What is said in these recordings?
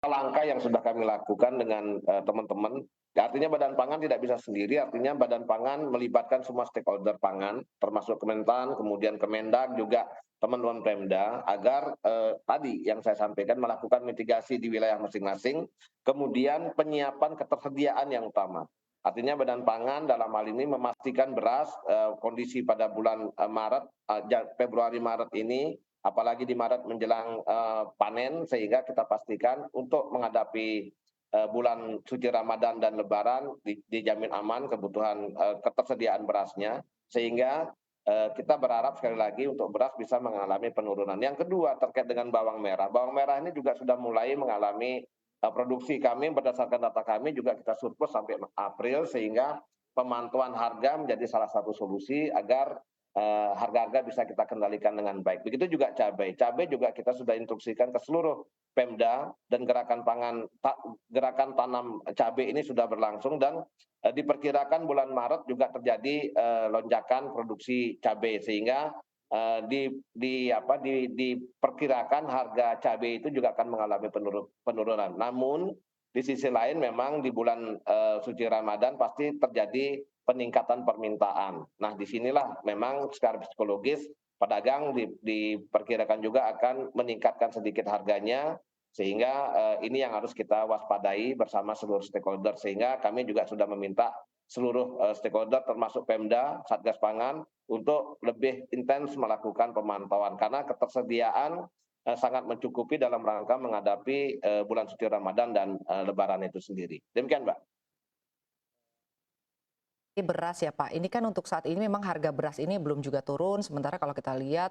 langkah yang sudah kami lakukan dengan teman-teman. Ya, artinya Badan Pangan tidak bisa sendiri, artinya Badan Pangan melibatkan semua stakeholder pangan, termasuk Kementan, kemudian Kemendag, juga teman-teman Pemda, agar tadi yang saya sampaikan melakukan mitigasi di wilayah masing-masing, kemudian penyiapan ketersediaan yang utama. Artinya Badan Pangan dalam hal ini memastikan beras kondisi pada bulan Maret, Februari Maret ini, apalagi di Maret menjelang panen, sehingga kita pastikan untuk menghadapi bulan suci Ramadan dan Lebaran dijamin aman kebutuhan ketersediaan berasnya, sehingga kita berharap sekali lagi untuk beras bisa mengalami penurunan. Yang kedua terkait dengan bawang merah. Bawang merah ini juga sudah mulai mengalami produksi kami berdasarkan data kami juga kita surplus sampai April, sehingga pemantauan harga menjadi salah satu solusi agar harga-harga bisa kita kendalikan dengan baik. Begitu juga cabai. Cabai juga kita sudah instruksikan ke seluruh Pemda, dan gerakan tanam cabai ini sudah berlangsung, dan diperkirakan bulan Maret juga terjadi lonjakan produksi cabai, sehingga diperkirakan harga cabai itu juga akan mengalami penurunan. Namun di sisi lain memang di bulan suci Ramadan pasti terjadi peningkatan permintaan. Nah, disinilah memang secara psikologis pedagang diperkirakan juga akan meningkatkan sedikit harganya, sehingga ini yang harus kita waspadai bersama seluruh stakeholder, sehingga kami juga sudah meminta seluruh stakeholder termasuk Pemda, Satgas Pangan untuk lebih intens melakukan pemantauan, karena ketersediaan sangat mencukupi dalam rangka menghadapi bulan suci Ramadan dan Lebaran itu sendiri. Demikian, Mbak. Beras ya Pak, ini kan untuk saat ini memang harga beras ini belum juga turun, sementara kalau kita lihat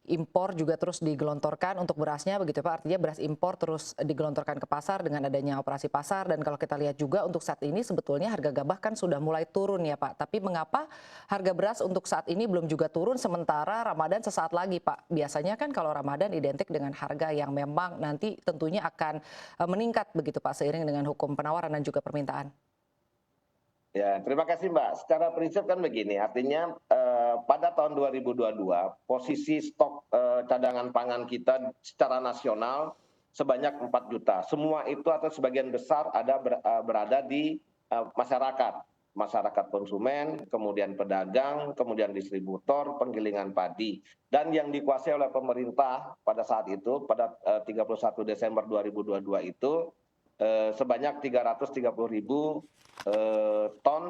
impor juga terus digelontorkan untuk berasnya begitu Pak, artinya beras impor terus digelontorkan ke pasar dengan adanya operasi pasar, dan kalau kita lihat juga untuk saat ini sebetulnya harga gabah kan sudah mulai turun ya Pak, tapi mengapa harga beras untuk saat ini belum juga turun sementara Ramadan sesaat lagi Pak? Biasanya kan kalau Ramadan identik dengan harga yang memang nanti tentunya akan meningkat begitu Pak seiring dengan hukum penawaran dan juga permintaan. Ya, terima kasih Mbak. Secara prinsip kan begini, artinya pada tahun 2022 posisi stok cadangan pangan kita secara nasional sebanyak 4 juta. Semua itu atau sebagian besar berada di masyarakat, masyarakat konsumen, kemudian pedagang, kemudian distributor, penggilingan padi. Dan yang dikuasai oleh pemerintah pada saat itu, pada 31 Desember 2022 itu sebanyak 330.000 ton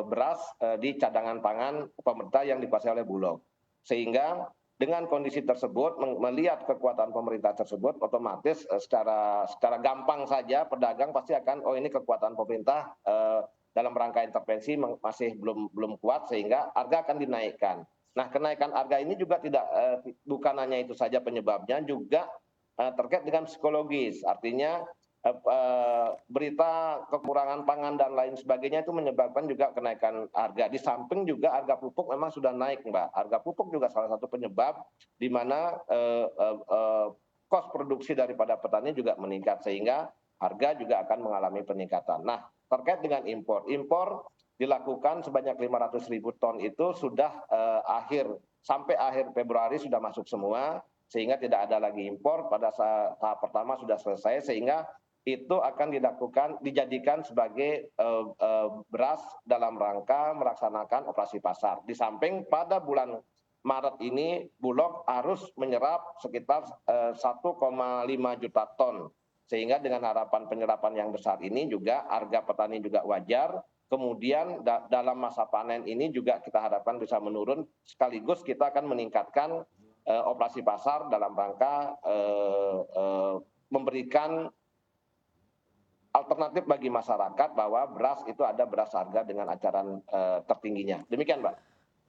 beras di cadangan pangan pemerintah yang dikuasai oleh Bulog. Sehingga dengan kondisi tersebut, melihat kekuatan pemerintah tersebut, otomatis secara gampang saja pedagang pasti akan, oh ini kekuatan pemerintah dalam rangka intervensi masih belum kuat, sehingga harga akan dinaikkan. Nah, kenaikan harga ini juga bukan hanya itu saja penyebabnya, juga terkait dengan psikologis. Artinya berita kekurangan pangan dan lain sebagainya itu menyebabkan juga kenaikan harga. Di samping juga harga pupuk memang sudah naik, Mbak. Harga pupuk juga salah satu penyebab di mana kos produksi daripada petani juga meningkat, sehingga harga juga akan mengalami peningkatan. Nah, terkait dengan impor dilakukan sebanyak 500.000 ton itu sudah sampai akhir Februari sudah masuk semua, sehingga tidak ada lagi impor. Pada tahap pertama sudah selesai, sehingga itu akan dijadikan sebagai beras dalam rangka melaksanakan operasi pasar. Di samping pada bulan Maret ini Bulog harus menyerap sekitar 1,5 juta ton, sehingga dengan harapan penyerapan yang besar ini juga harga petani juga wajar. Kemudian dalam masa panen ini juga kita harapkan bisa menurun, sekaligus kita akan meningkatkan operasi pasar dalam rangka memberikan alternatif bagi masyarakat bahwa beras itu ada beras harga dengan acaran tertingginya. Demikian, Mbak.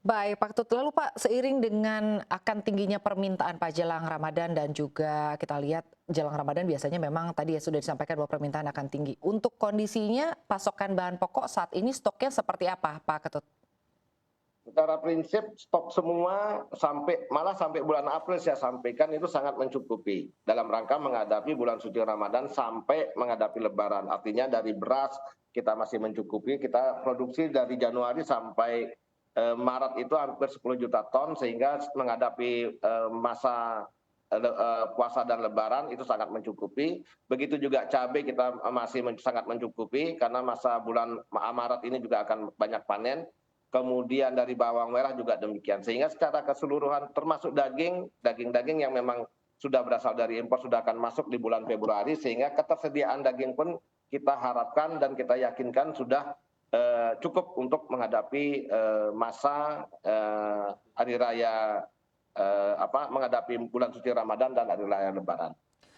Baik, Pak Ketut. Lalu Pak, seiring dengan akan tingginya permintaan Pak jelang Ramadan dan juga kita lihat jelang Ramadan biasanya memang tadi ya sudah disampaikan bahwa permintaan akan tinggi. Untuk kondisinya pasokan bahan pokok saat ini stoknya seperti apa, Pak Ketut? Secara prinsip stok semua malah sampai bulan April saya sampaikan itu sangat mencukupi dalam rangka menghadapi bulan suci Ramadan sampai menghadapi Lebaran. Artinya dari beras kita masih mencukupi, kita produksi dari Januari sampai Maret itu hampir 10 juta ton, sehingga menghadapi masa puasa dan Lebaran itu sangat mencukupi. Begitu juga cabai kita masih sangat mencukupi karena masa bulan Maret ini juga akan banyak panen. Kemudian dari bawang merah juga demikian. Sehingga secara keseluruhan termasuk daging-daging yang memang sudah berasal dari impor sudah akan masuk di bulan Februari, sehingga ketersediaan daging pun kita harapkan dan kita yakinkan sudah cukup untuk menghadapi masa hari raya menghadapi bulan suci Ramadan dan hari raya Lebaran.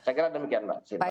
Saya kira demikian, Mbak.